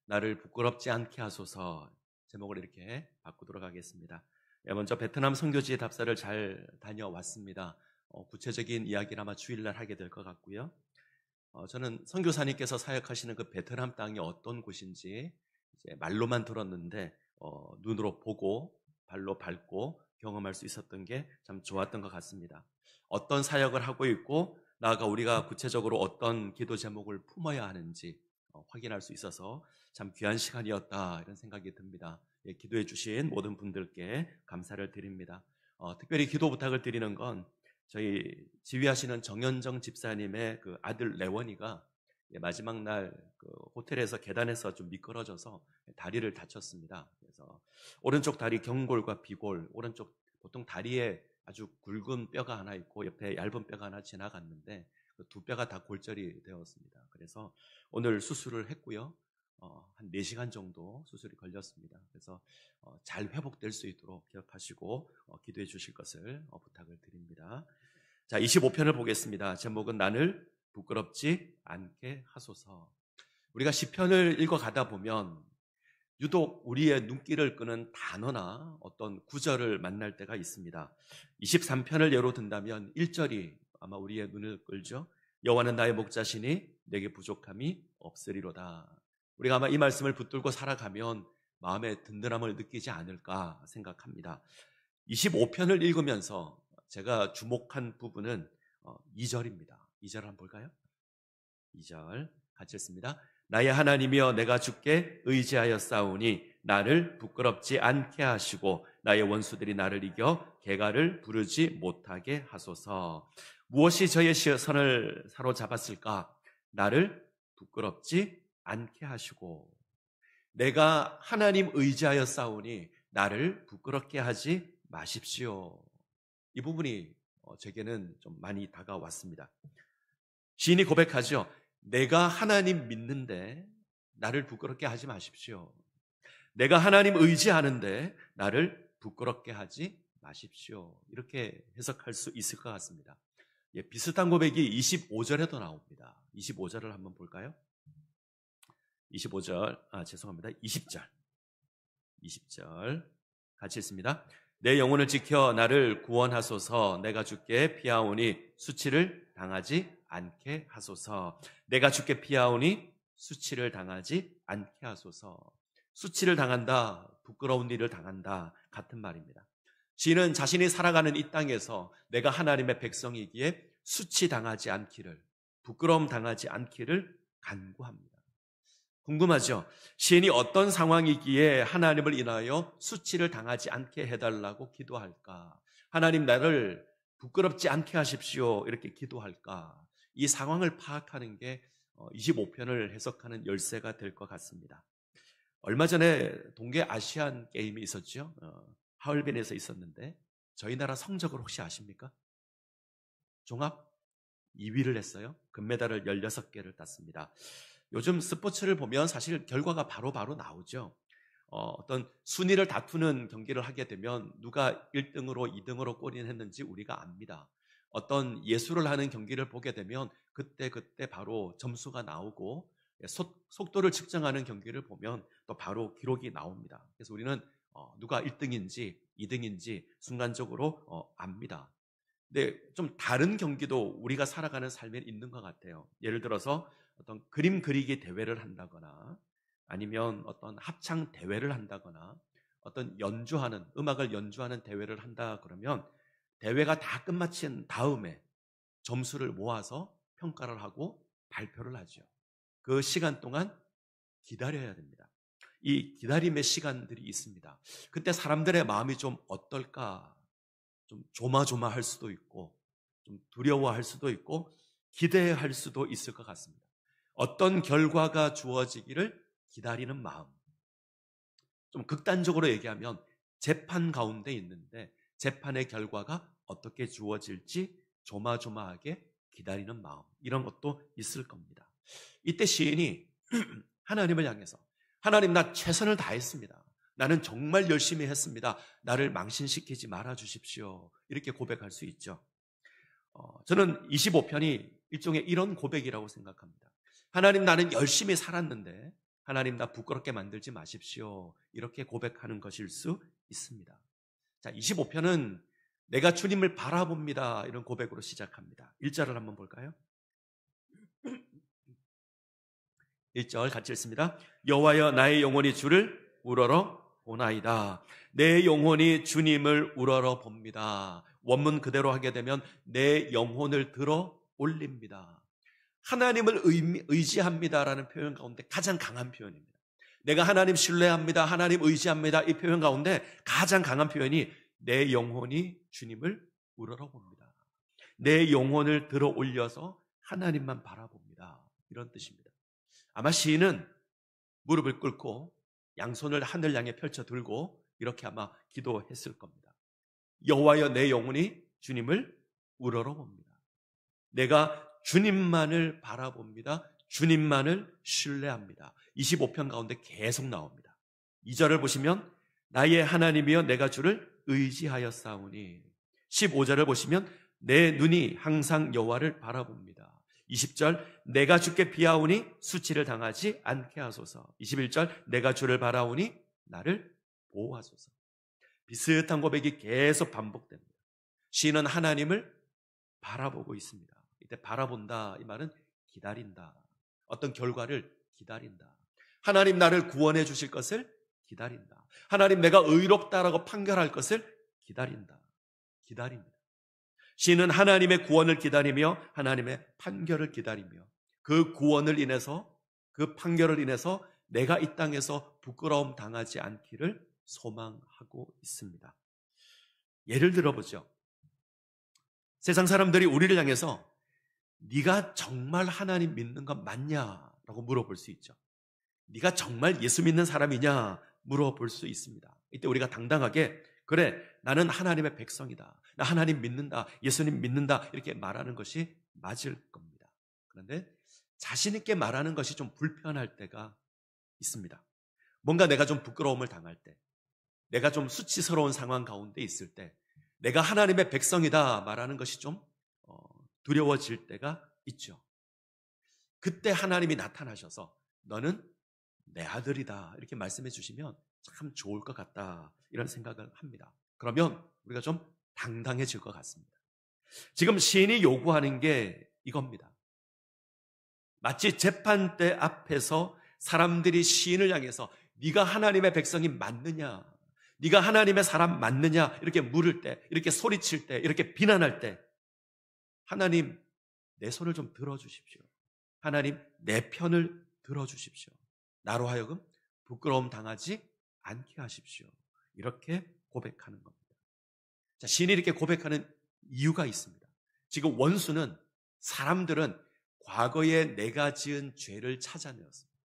나를 부끄럽지 않게 하소서. 제목을 이렇게 바꾸도록 하겠습니다. 먼저 베트남 선교지의 답사를 잘 다녀왔습니다. 구체적인 이야기를 아마 주일날 하게 될 것 같고요. 저는 선교사님께서 사역하시는 그 베트남 땅이 어떤 곳인지 이제 말로만 들었는데 눈으로 보고 발로 밟고 경험할 수 있었던 게 참 좋았던 것 같습니다. 어떤 사역을 하고 있고 나아가 우리가 구체적으로 어떤 기도 제목을 품어야 하는지 확인할 수 있어서 참 귀한 시간이었다 이런 생각이 듭니다. 기도해 주신 모든 분들께 감사를 드립니다. 특별히 기도 부탁을 드리는 건 저희 지휘하시는 정현정 집사님의 그 아들 레원이가 마지막 날 그 호텔에서 계단에서 좀 미끄러져서 다리를 다쳤습니다. 그래서 오른쪽 다리 경골과 비골, 오른쪽 보통 다리에 아주 굵은 뼈가 하나 있고 옆에 얇은 뼈가 하나 지나갔는데 그 두 뼈가 다 골절이 되었습니다. 그래서 오늘 수술을 했고요. 한 4시간 정도 수술이 걸렸습니다. 그래서 잘 회복될 수 있도록 기억하시고 기도해 주실 것을 부탁을 드립니다. 자, 25편을 보겠습니다. 제목은 나를 부끄럽지 않게 하소서. 우리가 시편을 읽어가다 보면 유독 우리의 눈길을 끄는 단어나 어떤 구절을 만날 때가 있습니다. 23편을 예로 든다면 1절이 아마 우리의 눈을 끌죠. 여호와는 나의 목자시니 내게 부족함이 없으리로다. 우리가 아마 이 말씀을 붙들고 살아가면 마음의 든든함을 느끼지 않을까 생각합니다. 25편을 읽으면서 제가 주목한 부분은 2절입니다. 2절 한번 볼까요? 2절 같이 읽습니다. 나의 하나님이여 내가 주께 의지하여 싸우니 나를 부끄럽지 않게 하시고 나의 원수들이 나를 이겨 개가를 부르지 못하게 하소서. 무엇이 저의 시선을 사로잡았을까? 나를 부끄럽지 않게 하시고 내가 하나님 의지하여 싸우니 나를 부끄럽게 하지 마십시오. 이 부분이 제게는 좀 많이 다가왔습니다. 시인이 고백하죠. 내가 하나님 믿는데 나를 부끄럽게 하지 마십시오. 내가 하나님 의지하는데 나를 부끄럽게 하지 마십시오. 이렇게 해석할 수 있을 것 같습니다. 비슷한 고백이 25절에도 나옵니다. 25절을 한번 볼까요? 20절 같이 읽습니다. 내 영혼을 지켜 나를 구원하소서. 내가 주께 피하오니 수치를 당하지 않게 하소서. 내가 주께 피하오니 수치를 당하지 않게 하소서. 수치를 당한다, 부끄러운 일을 당한다 같은 말입니다. 시인은 자신이 살아가는 이 땅에서 내가 하나님의 백성이기에 수치 당하지 않기를, 부끄러움 당하지 않기를 간구합니다. 궁금하죠? 시인이 어떤 상황이기에 하나님을 인하여 수치를 당하지 않게 해달라고 기도할까? 하나님 나를 부끄럽지 않게 하십시오 이렇게 기도할까? 이 상황을 파악하는 게 25편을 해석하는 열쇠가 될 것 같습니다. 얼마 전에 동계 아시안 게임이 있었죠. 하얼빈에서 있었는데 저희 나라 성적을 혹시 아십니까? 종합 2위를 했어요. 금메달을 16개를 땄습니다. 요즘 스포츠를 보면 사실 결과가 바로바로 나오죠. 어떤 순위를 다투는 경기를 하게 되면 누가 1등으로 2등으로 골인했는지 우리가 압니다. 어떤 예술을 하는 경기를 보게 되면 그때 바로 점수가 나오고 속도를 측정하는 경기를 보면 또 바로 기록이 나옵니다. 그래서 우리는 누가 1등인지 2등인지 순간적으로 압니다. 근데 좀 다른 경기도 우리가 살아가는 삶에 있는 것 같아요. 예를 들어서 어떤 그림 그리기 대회를 한다거나 아니면 어떤 합창 대회를 한다거나 어떤 음악을 연주하는 대회를 한다 그러면 대회가 다 끝마친 다음에 점수를 모아서 평가를 하고 발표를 하죠. 그 시간 동안 기다려야 됩니다. 이 기다림의 시간들이 있습니다. 그때 사람들의 마음이 좀 어떨까? 좀 조마조마할 수도 있고 좀 두려워할 수도 있고 기대할 수도 있을 것 같습니다. 어떤 결과가 주어지기를 기다리는 마음. 좀 극단적으로 얘기하면 재판 가운데 있는데 재판의 결과가 어떻게 주어질지 조마조마하게 기다리는 마음. 이런 것도 있을 겁니다. 이때 시인이 하나님을 향해서 하나님 나 최선을 다했습니다. 나는 정말 열심히 했습니다. 나를 망신시키지 말아 주십시오. 이렇게 고백할 수 있죠. 저는 25편이 일종의 이런 고백이라고 생각합니다. 하나님 나는 열심히 살았는데 하나님 나 부끄럽게 만들지 마십시오. 이렇게 고백하는 것일 수 있습니다. 자, 25편은 내가 주님을 바라봅니다. 이런 고백으로 시작합니다. 1절을 한번 볼까요? 1절 같이 읽습니다. 여호와여 나의 영혼이 주를 우러러 보나이다. 내 영혼이 주님을 우러러 봅니다. 원문 그대로 하게 되면 내 영혼을 들어 올립니다. 하나님을 의지합니다라는 표현 가운데 가장 강한 표현입니다. 내가 하나님 신뢰합니다. 하나님 의지합니다. 이 표현 가운데 가장 강한 표현이 내 영혼이 주님을 우러러 봅니다. 내 영혼을 들어 올려서 하나님만 바라봅니다. 이런 뜻입니다. 아마 시인은 무릎을 꿇고 양손을 하늘 향해 펼쳐 들고 이렇게 아마 기도했을 겁니다. 여호와여 내 영혼이 주님을 우러러 봅니다. 내가 주님만을 바라봅니다. 주님만을 신뢰합니다. 25편 가운데 계속 나옵니다. 2절을 보시면 나의 하나님이여 내가 주를 의지하였사오니 15절을 보시면 내 눈이 항상 여호와를 바라봅니다. 20절 내가 주께 비하오니 수치를 당하지 않게 하소서. 21절 내가 주를 바라오니 나를 보호하소서. 비슷한 고백이 계속 반복됩니다. 시인은 하나님을 바라보고 있습니다. 이때 바라본다 이 말은 기다린다. 어떤 결과를 기다린다. 하나님 나를 구원해 주실 것을 기다린다. 하나님 내가 의롭다라고 판결할 것을 기다린다. 기다립니다. 시인은 하나님의 구원을 기다리며 하나님의 판결을 기다리며 그 구원을 인해서 그 판결을 인해서 내가 이 땅에서 부끄러움 당하지 않기를 소망하고 있습니다. 예를 들어보죠. 세상 사람들이 우리를 향해서 네가 정말 하나님 믿는 것 맞냐라고 물어볼 수 있죠. 네가 정말 예수 믿는 사람이냐 물어볼 수 있습니다. 이때 우리가 당당하게 그래 나는 하나님의 백성이다. 나 하나님 믿는다. 예수님 믿는다. 이렇게 말하는 것이 맞을 겁니다. 그런데 자신 있게 말하는 것이 좀 불편할 때가 있습니다. 뭔가 내가 좀 부끄러움을 당할 때, 내가 좀 수치스러운 상황 가운데 있을 때, 내가 하나님의 백성이다 말하는 것이 좀 두려워질 때가 있죠. 그때 하나님이 나타나셔서 너는 내 아들이다 이렇게 말씀해 주시면 참 좋을 것 같다 이런 생각을 합니다. 그러면 우리가 좀 당당해질 것 같습니다. 지금 시인이 요구하는 게 이겁니다. 마치 재판대 앞에서 사람들이 시인을 향해서 네가 하나님의 백성이 맞느냐, 네가 하나님의 사람 맞느냐 이렇게 물을 때, 이렇게 소리칠 때, 이렇게 비난할 때 하나님 내 손을 좀 들어주십시오. 하나님 내 편을 들어주십시오. 나로 하여금 부끄러움 당하지 않게 하십시오. 이렇게 고백하는 겁니다. 자, 시인이 이렇게 고백하는 이유가 있습니다. 지금 원수는 사람들은 과거에 내가 지은 죄를 찾아내었습니다.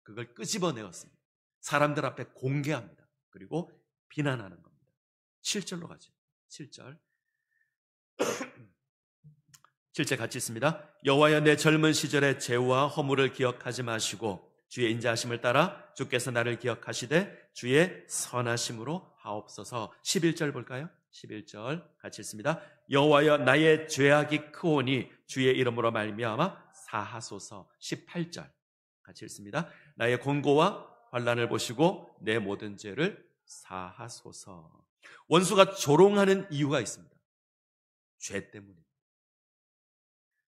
그걸 끄집어내었습니다. 사람들 앞에 공개합니다. 그리고 비난하는 겁니다. 7절로 가죠. 7절. 7절 같이 있습니다. 여호와여 내 젊은 시절의 죄와 허물을 기억하지 마시고 주의 인자하심을 따라 주께서 나를 기억하시되 주의 선하심으로 하옵소서. 11절 볼까요? 11절 같이 읽습니다. 여호와여 나의 죄악이 크오니 주의 이름으로 말미암아 사하소서. 18절 같이 읽습니다. 나의 권고와 환난을 보시고 내 모든 죄를 사하소서. 원수가 조롱하는 이유가 있습니다. 죄 때문입니다.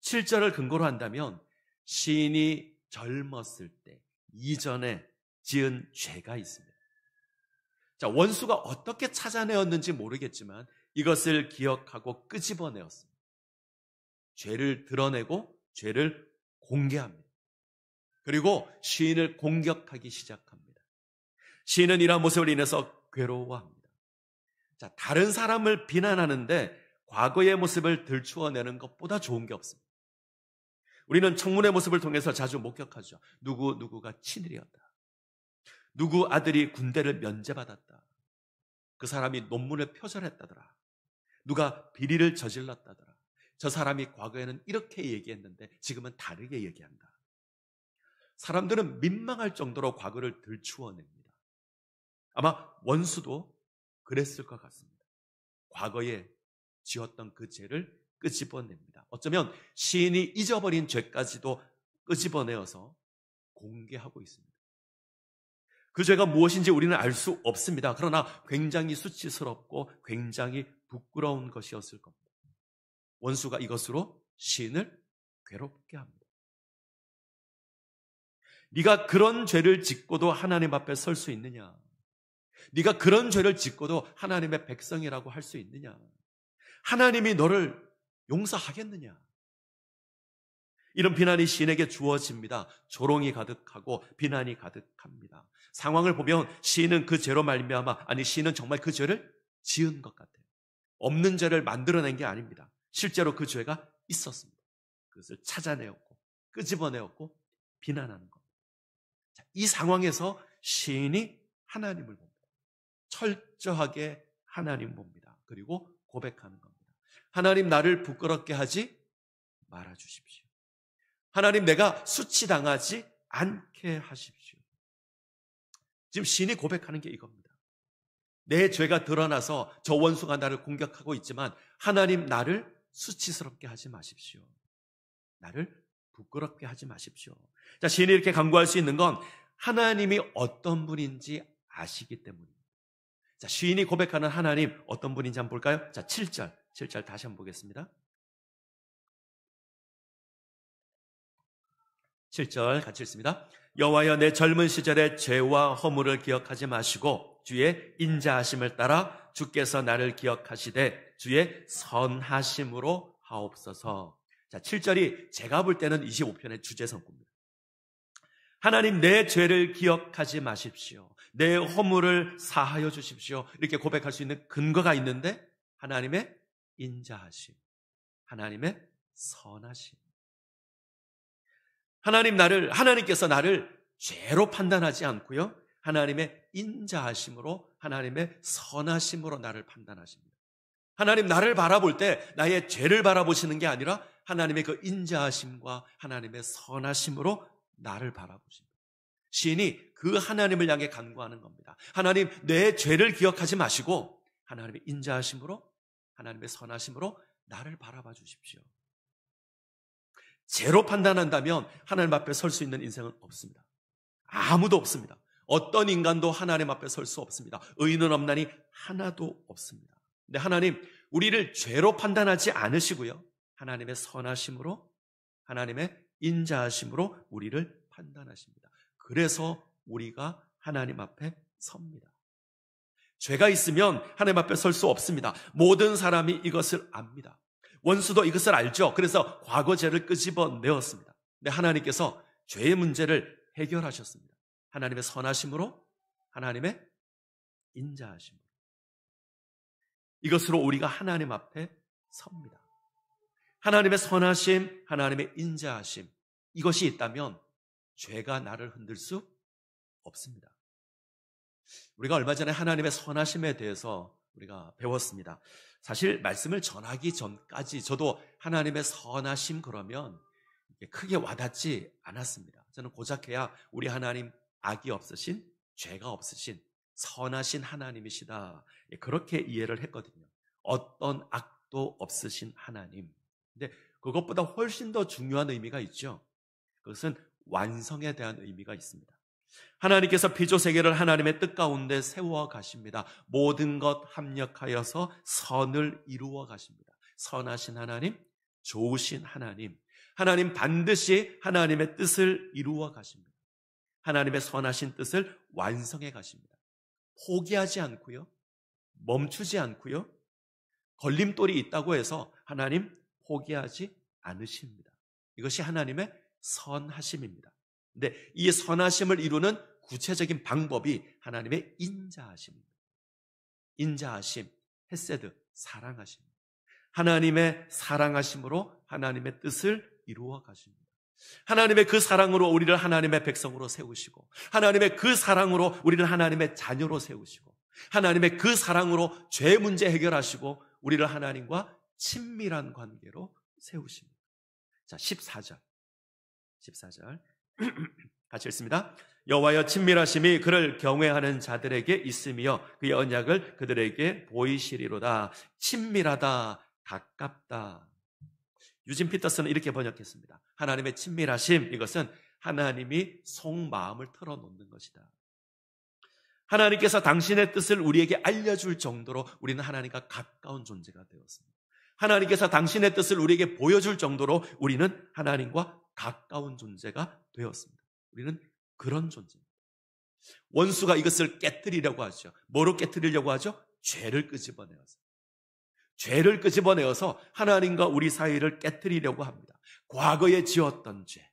7절을 근거로 한다면 시인이 젊었을 때 이전에 지은 죄가 있습니다. 자, 원수가 어떻게 찾아내었는지 모르겠지만 이것을 기억하고 끄집어내었습니다. 죄를 드러내고 죄를 공개합니다. 그리고 시인을 공격하기 시작합니다. 시인은 이러한 모습을 인해서 괴로워합니다. 자, 다른 사람을 비난하는데 과거의 모습을 들추어내는 것보다 좋은 게 없습니다. 우리는 청문회 모습을 통해서 자주 목격하죠. 누구가 친일이었다. 누구 아들이 군대를 면제받았다. 그 사람이 논문을 표절했다더라. 누가 비리를 저질렀다더라. 저 사람이 과거에는 이렇게 얘기했는데 지금은 다르게 얘기한다. 사람들은 민망할 정도로 과거를 들추어냅니다. 아마 원수도 그랬을 것 같습니다. 과거에 지었던 그 죄를 끄집어냅니다. 어쩌면 시인이 잊어버린 죄까지도 끄집어내어서 공개하고 있습니다. 그 죄가 무엇인지 우리는 알 수 없습니다. 그러나 굉장히 수치스럽고 굉장히 부끄러운 것이었을 겁니다. 원수가 이것으로 시인을 괴롭게 합니다. 네가 그런 죄를 짓고도 하나님 앞에 설 수 있느냐? 네가 그런 죄를 짓고도 하나님의 백성이라고 할 수 있느냐? 하나님이 너를 용서하겠느냐? 이런 비난이 시인에게 주어집니다. 조롱이 가득하고 비난이 가득합니다. 상황을 보면 시인은 그 죄로 말미암아, 시인은 정말 그 죄를 지은 것 같아요. 없는 죄를 만들어낸 게 아닙니다. 실제로 그 죄가 있었습니다. 그것을 찾아내었고 끄집어내었고 비난하는 겁니다. 이 상황에서 시인이 하나님을 봅니다. 철저하게 하나님 봅니다. 그리고 고백하는 겁니다. 하나님, 나를 부끄럽게 하지 말아주십시오. 하나님, 내가 수치당하지 않게 하십시오. 지금 시인이 고백하는 게 이겁니다. 내 죄가 드러나서 저 원수가 나를 공격하고 있지만 하나님, 나를 수치스럽게 하지 마십시오. 나를 부끄럽게 하지 마십시오. 자, 시인이 이렇게 간구할 수 있는 건 하나님이 어떤 분인지 아시기 때문입니다. 자, 시인이 고백하는 하나님 어떤 분인지 한번 볼까요? 자, 7절 다시 한번 보겠습니다. 7절 같이 읽습니다. 여호와여, 내 젊은 시절의 죄와 허물을 기억하지 마시고 주의 인자하심을 따라 주께서 나를 기억하시되 주의 선하심으로 하옵소서. 자, 7절이 제가 볼 때는 25편의 주제성구입니다. 하나님, 내 죄를 기억하지 마십시오. 내 허물을 사하여 주십시오. 이렇게 고백할 수 있는 근거가 있는데 하나님의 인자하심, 하나님의 선하심. 하나님께서 나를 죄로 판단하지 않고요, 하나님의 인자하심으로, 하나님의 선하심으로 나를 판단하십니다. 하나님, 나를 바라볼 때 나의 죄를 바라보시는 게 아니라 하나님의 그 인자하심과 하나님의 선하심으로 나를 바라보십니다. 시인이 그 하나님을 향해 간구하는 겁니다. 하나님, 내 죄를 기억하지 마시고 하나님의 인자하심으로, 하나님의 선하심으로 나를 바라봐 주십시오. 죄로 판단한다면 하나님 앞에 설 수 있는 인생은 없습니다. 아무도 없습니다. 어떤 인간도 하나님 앞에 설 수 없습니다. 의인은 없나니 하나도 없습니다. 근데 하나님, 우리를 죄로 판단하지 않으시고요, 하나님의 선하심으로, 하나님의 인자하심으로 우리를 판단하십니다. 그래서 우리가 하나님 앞에 섭니다. 죄가 있으면 하나님 앞에 설 수 없습니다. 모든 사람이 이것을 압니다. 원수도 이것을 알죠. 그래서 과거 죄를 끄집어내었습니다. 근데 하나님께서 죄의 문제를 해결하셨습니다. 하나님의 선하심으로, 하나님의 인자하심으로. 이것으로 우리가 하나님 앞에 섭니다. 하나님의 선하심, 하나님의 인자하심, 이것이 있다면 죄가 나를 흔들 수 없습니다. 우리가 얼마 전에 하나님의 선하심에 대해서 우리가 배웠습니다. 사실 말씀을 전하기 전까지 저도 하나님의 선하심 그러면 크게 와닿지 않았습니다. 저는 고작해야 우리 하나님 악이 없으신, 죄가 없으신 선하신 하나님이시다, 그렇게 이해를 했거든요. 어떤 악도 없으신 하나님. 근데 그것보다 훨씬 더 중요한 의미가 있죠. 그것은 완성에 대한 의미가 있습니다. 하나님께서 피조세계를 하나님의 뜻 가운데 세워 가십니다. 모든 것 합력하여서 선을 이루어 가십니다. 선하신 하나님, 좋으신 하나님, 하나님 반드시 하나님의 뜻을 이루어 가십니다. 하나님의 선하신 뜻을 완성해 가십니다. 포기하지 않고요, 멈추지 않고요, 걸림돌이 있다고 해서 하나님 포기하지 않으십니다. 이것이 하나님의 선하심입니다. 근데 이 선하심을 이루는 구체적인 방법이 하나님의 인자하심입니다. 인자하심, 헤세드, 사랑하심입니다. 하나님의 사랑하심으로 하나님의 뜻을 이루어 가십니다. 하나님의 그 사랑으로 우리를 하나님의 백성으로 세우시고, 하나님의 그 사랑으로 우리를 하나님의 자녀로 세우시고, 하나님의 그 사랑으로 죄 문제 해결하시고 우리를 하나님과 친밀한 관계로 세우십니다. 자, 14절 같이 읽습니다. 여호와여, 친밀하심이 그를 경외하는 자들에게 있으며 그의 언약을 그들에게 보이시리로다. 친밀하다, 가깝다. 유진 피터스는 이렇게 번역했습니다. 하나님의 친밀하심, 이것은 하나님이 속마음을 털어놓는 것이다. 하나님께서 당신의 뜻을 우리에게 알려줄 정도로 우리는 하나님과 가까운 존재가 되었습니다. 하나님께서 당신의 뜻을 우리에게 보여줄 정도로 우리는 하나님과 가까운 존재가 되었습니다. 우리는 그런 존재입니다. 원수가 이것을 깨뜨리려고 하죠. 뭐로 깨뜨리려고 하죠? 죄를 끄집어내어서. 죄를 끄집어내어서 하나님과 우리 사이를 깨뜨리려고 합니다. 과거에 지었던 죄,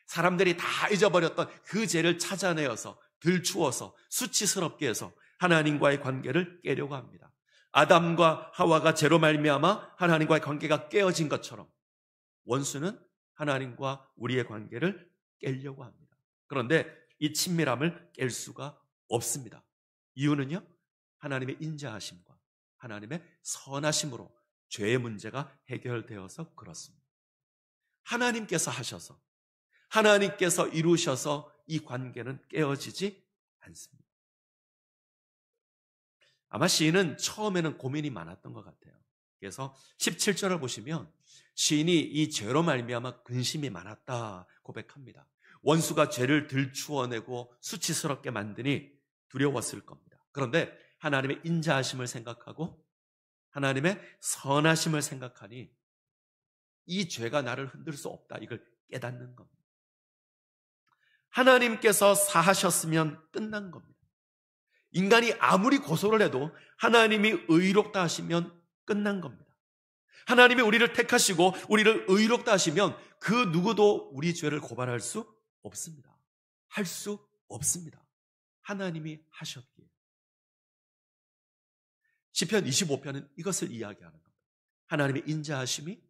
사람들이 다 잊어버렸던 그 죄를 찾아내어서 들추어서 수치스럽게 해서 하나님과의 관계를 깨려고 합니다. 아담과 하와가 죄로 말미암아 하나님과의 관계가 깨어진 것처럼 원수는 하나님과 우리의 관계를 깨려고 합니다. 그런데 이 친밀함을 깰 수가 없습니다. 이유는요, 하나님의 인자하심과 하나님의 선하심으로 죄의 문제가 해결되어서 그렇습니다. 하나님께서 하셔서, 하나님께서 이루셔서 이 관계는 깨어지지 않습니다. 아마 시인은 처음에는 고민이 많았던 것 같아요. 그래서 17절을 보시면 시인이 이 죄로 말미암아 근심이 많았다 고백합니다. 원수가 죄를 들추어내고 수치스럽게 만드니 두려웠을 겁니다. 그런데 하나님의 인자하심을 생각하고 하나님의 선하심을 생각하니 이 죄가 나를 흔들 수 없다, 이걸 깨닫는 겁니다. 하나님께서 사하셨으면 끝난 겁니다. 인간이 아무리 고소를 해도 하나님이 의롭다 하시면 끝난 겁니다. 하나님이 우리를 택하시고 우리를 의롭다 하시면 그 누구도 우리 죄를 고발할 수 없습니다. 할 수 없습니다. 하나님이 하셨기에. 시편 25편은 이것을 이야기하는 겁니다. 하나님의 인자하심이,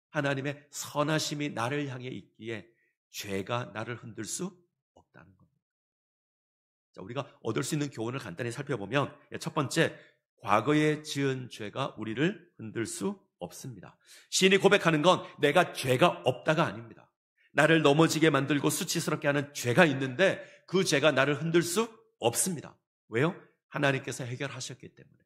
하나님의 선하심이 나를 향해 있기에 죄가 나를 흔들 수 없다는 겁니다. 자, 우리가 얻을 수 있는 교훈을 간단히 살펴보면, 첫 번째, 과거에 지은 죄가 우리를 흔들 수 없습니다. 시인이 고백하는 건 내가 죄가 없다가 아닙니다. 나를 넘어지게 만들고 수치스럽게 하는 죄가 있는데 그 죄가 나를 흔들 수 없습니다. 왜요? 하나님께서 해결하셨기 때문에.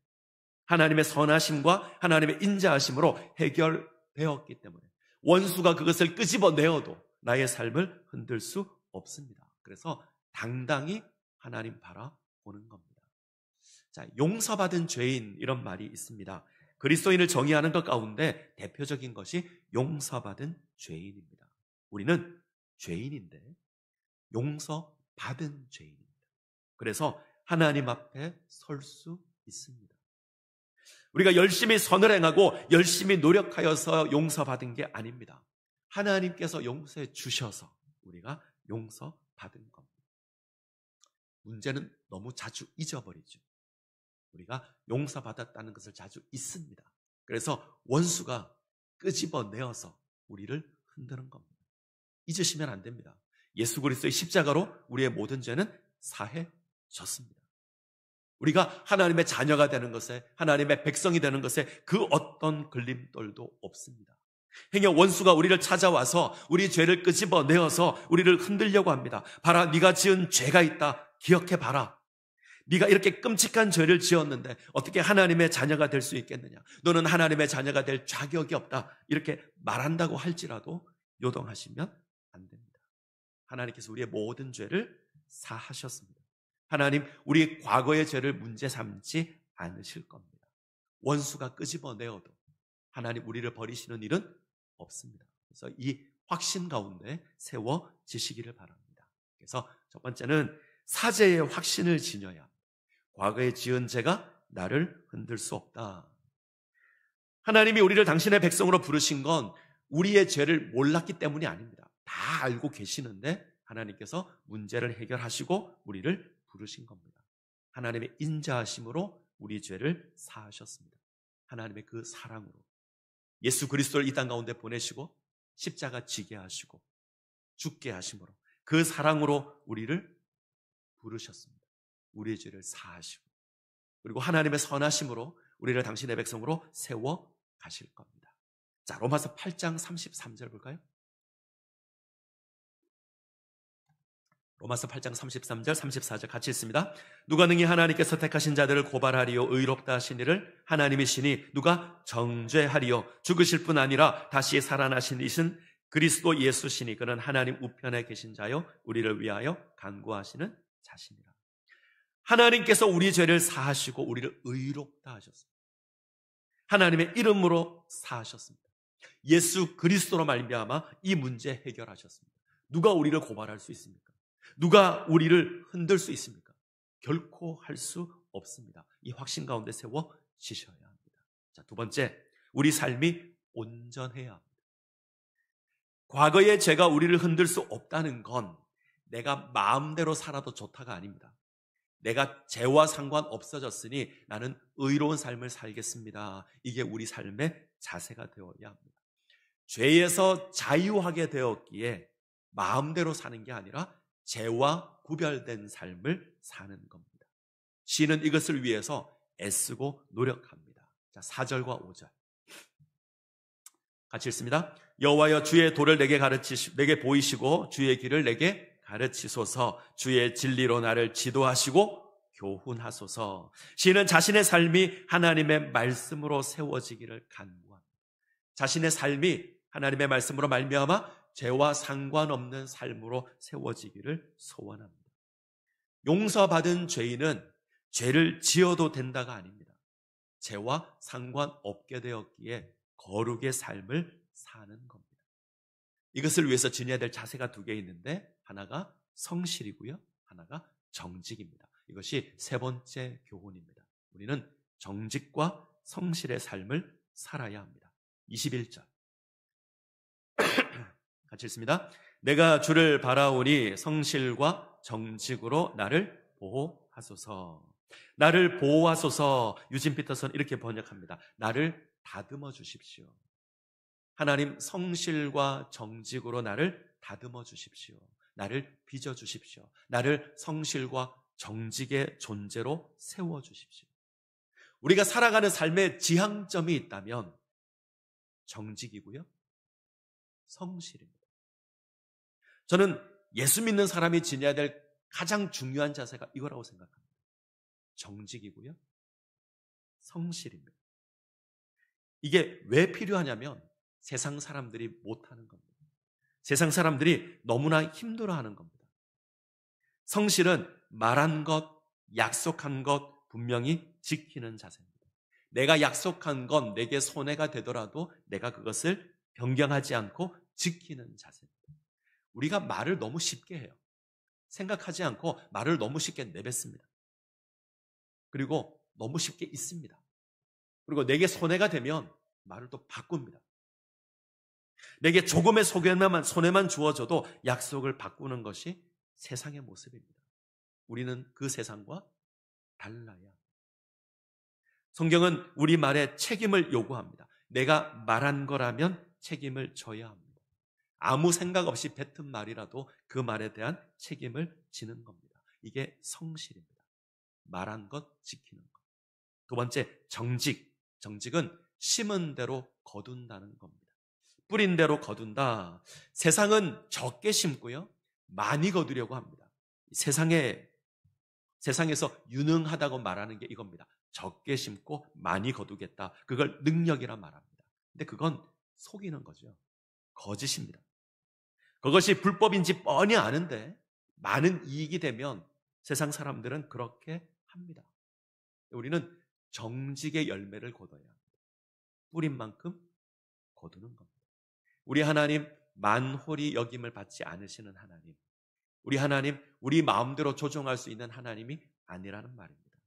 하나님의 선하심과 하나님의 인자하심으로 해결되었기 때문에 원수가 그것을 끄집어내어도 나의 삶을 흔들 수 없습니다. 그래서 당당히 하나님 바라보는 겁니다. 자, 용서받은 죄인, 이런 말이 있습니다. 그리스도인을 정의하는 것 가운데 대표적인 것이 용서받은 죄인입니다. 우리는 죄인인데 용서받은 죄인입니다. 그래서 하나님 앞에 설 수 있습니다. 우리가 열심히 선을 행하고 열심히 노력하여서 용서받은 게 아닙니다. 하나님께서 용서해 주셔서 우리가 용서받은 겁니다. 문제는 너무 자주 잊어버리죠. 우리가 용서받았다는 것을 자주 잊습니다. 그래서 원수가 끄집어내어서 우리를 흔드는 겁니다. 잊으시면 안 됩니다. 예수 그리스도의 십자가로 우리의 모든 죄는 사해졌습니다. 우리가 하나님의 자녀가 되는 것에, 하나님의 백성이 되는 것에 그 어떤 걸림돌도 없습니다. 행여 원수가 우리를 찾아와서 우리 죄를 끄집어내어서 우리를 흔들려고 합니다. 봐라, 네가 지은 죄가 있다, 기억해봐라. 네가 이렇게 끔찍한 죄를 지었는데 어떻게 하나님의 자녀가 될 수 있겠느냐, 너는 하나님의 자녀가 될 자격이 없다, 이렇게 말한다고 할지라도 요동하시면 안 됩니다. 하나님께서 우리의 모든 죄를 사하셨습니다. 하나님 우리 과거의 죄를 문제 삼지 않으실 겁니다. 원수가 끄집어내어도 하나님 우리를 버리시는 일은 없습니다. 그래서 이 확신 가운데 세워지시기를 바랍니다. 그래서 첫 번째는 사죄의 확신을 지녀야, 과거에 지은 죄가 나를 흔들 수 없다. 하나님이 우리를 당신의 백성으로 부르신 건 우리의 죄를 몰랐기 때문이 아닙니다. 다 알고 계시는데 하나님께서 문제를 해결하시고 우리를 부르신 겁니다. 하나님의 인자하심으로 우리 죄를 사하셨습니다. 하나님의 그 사랑으로 예수 그리스도를 이 땅 가운데 보내시고 십자가 지게 하시고 죽게 하심으로 그 사랑으로 우리를 부르셨습니다. 우리의 죄를 사하시고, 그리고 하나님의 선하심으로 우리를 당신의 백성으로 세워 가실 겁니다. 자, 로마서 8장 33절 볼까요? 로마서 8장 33절, 34절 같이 읽습니다. 누가 능히 하나님께서 택하신 자들을 고발하리요, 의롭다 하신 이를 하나님이시니 누가 정죄하리요. 죽으실 뿐 아니라 다시 살아나신 이신 그리스도 예수시니 그는 하나님 우편에 계신 자요 우리를 위하여 간구하시는 자시니라. 하나님께서 우리 죄를 사하시고 우리를 의롭다 하셨습니다. 하나님의 이름으로 사하셨습니다. 예수 그리스도로 말미암아 이 문제 해결하셨습니다. 누가 우리를 고발할 수 있습니까? 누가 우리를 흔들 수 있습니까? 결코 할 수 없습니다. 이 확신 가운데 세워지셔야 합니다. 자, 두 번째, 우리 삶이 온전해야 합니다. 과거의 죄가 우리를 흔들 수 없다는 건 내가 마음대로 살아도 좋다가 아닙니다. 내가 죄와 상관없어졌으니 나는 의로운 삶을 살겠습니다. 이게 우리 삶의 자세가 되어야 합니다. 죄에서 자유하게 되었기에 마음대로 사는 게 아니라 죄와 구별된 삶을 사는 겁니다. 시인은 이것을 위해서 애쓰고 노력합니다. 자, 4절과 5절 같이 읽습니다. 여호와여, 주의 도를 내게 보이시고 주의 길을 내게 가르치소서. 주의 진리로 나를 지도하시고 교훈하소서. 시인은 자신의 삶이 하나님의 말씀으로 세워지기를 간구합니다. 자신의 삶이 하나님의 말씀으로 말미암아 죄와 상관없는 삶으로 세워지기를 소원합니다. 용서받은 죄인은 죄를 지어도 된다가 아닙니다. 죄와 상관없게 되었기에 거룩의 삶을 사는 겁니다. 이것을 위해서 지녀야 될 자세가 두 개 있는데 하나가 성실이고요, 하나가 정직입니다. 이것이 세 번째 교훈입니다. 우리는 정직과 성실의 삶을 살아야 합니다. 21절 같이 읽습니다. 내가 주를 바라오니 성실과 정직으로 나를 보호하소서. 나를 보호하소서. 유진 피터슨 이렇게 번역합니다. 나를 다듬어 주십시오. 하나님, 성실과 정직으로 나를 다듬어 주십시오. 나를 빚어 주십시오. 나를 성실과 정직의 존재로 세워 주십시오. 우리가 살아가는 삶의 지향점이 있다면 정직이고요, 성실입니다. 저는 예수 믿는 사람이 지녀야 될 가장 중요한 자세가 이거라고 생각합니다. 정직이고요, 성실입니다. 이게 왜 필요하냐면 세상 사람들이 못하는 겁니다. 세상 사람들이 너무나 힘들어하는 겁니다. 성실은 말한 것, 약속한 것 분명히 지키는 자세입니다. 내가 약속한 건 내게 손해가 되더라도 내가 그것을 변경하지 않고 지키는 자세입니다. 우리가 말을 너무 쉽게 해요. 생각하지 않고 말을 너무 쉽게 내뱉습니다. 그리고 너무 쉽게 잊습니다. 그리고 내게 손해가 되면 말을 또 바꿉니다. 내게 조금의 손해만 주어져도 약속을 바꾸는 것이 세상의 모습입니다. 우리는 그 세상과 달라야 합니다. 성경은 우리 말에 책임을 요구합니다. 내가 말한 거라면 책임을 져야 합니다. 아무 생각 없이 뱉은 말이라도 그 말에 대한 책임을 지는 겁니다. 이게 성실입니다. 말한 것 지키는 것. 두 번째, 정직. 정직은 심은 대로 거둔다는 겁니다. 뿌린 대로 거둔다. 세상은 적게 심고요, 많이 거두려고 합니다. 세상에서 유능하다고 말하는 게 이겁니다. 적게 심고 많이 거두겠다. 그걸 능력이라 말합니다. 근데 그건 속이는 거죠. 거짓입니다. 그것이 불법인지 뻔히 아는데 많은 이익이 되면 세상 사람들은 그렇게 합니다. 우리는 정직의 열매를 거둬야 합니다. 뿌린 만큼 거두는 겁니다. 우리 하나님, 만홀히 여김을 받지 않으시는 하나님, 우리 하나님, 우리 마음대로 조종할 수 있는 하나님이 아니라는 말입니다.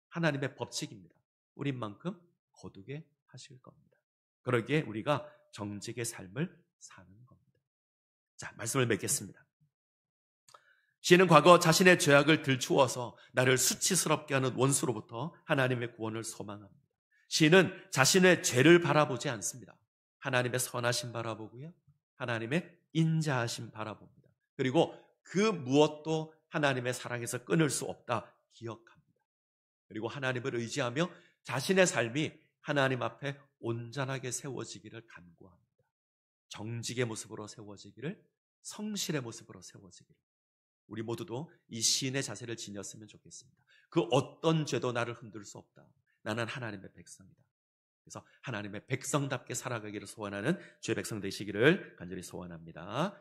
하나님의 법칙입니다. 우린 만큼 거두게 하실 겁니다. 그러기에 우리가 정직의 삶을 사는 겁니다. 자, 말씀을 맺겠습니다. 시인은 과거 자신의 죄악을 들추어서 나를 수치스럽게 하는 원수로부터 하나님의 구원을 소망합니다. 시인은 자신의 죄를 바라보지 않습니다. 하나님의 선하심 바라보고요, 하나님의 인자하심 바라봅니다. 그리고 그 무엇도 하나님의 사랑에서 끊을 수 없다 기억합니다. 그리고 하나님을 의지하며 자신의 삶이 하나님 앞에 온전하게 세워지기를 간구합니다. 정직의 모습으로 세워지기를, 성실의 모습으로 세워지기를. 우리 모두도 이 시인의 자세를 지녔으면 좋겠습니다. 그 어떤 죄도 나를 흔들 수 없다. 나는 하나님의 백성이다. 그래서 하나님의 백성답게 살아가기를 소원하는 주의 백성 되시기를 간절히 소원합니다.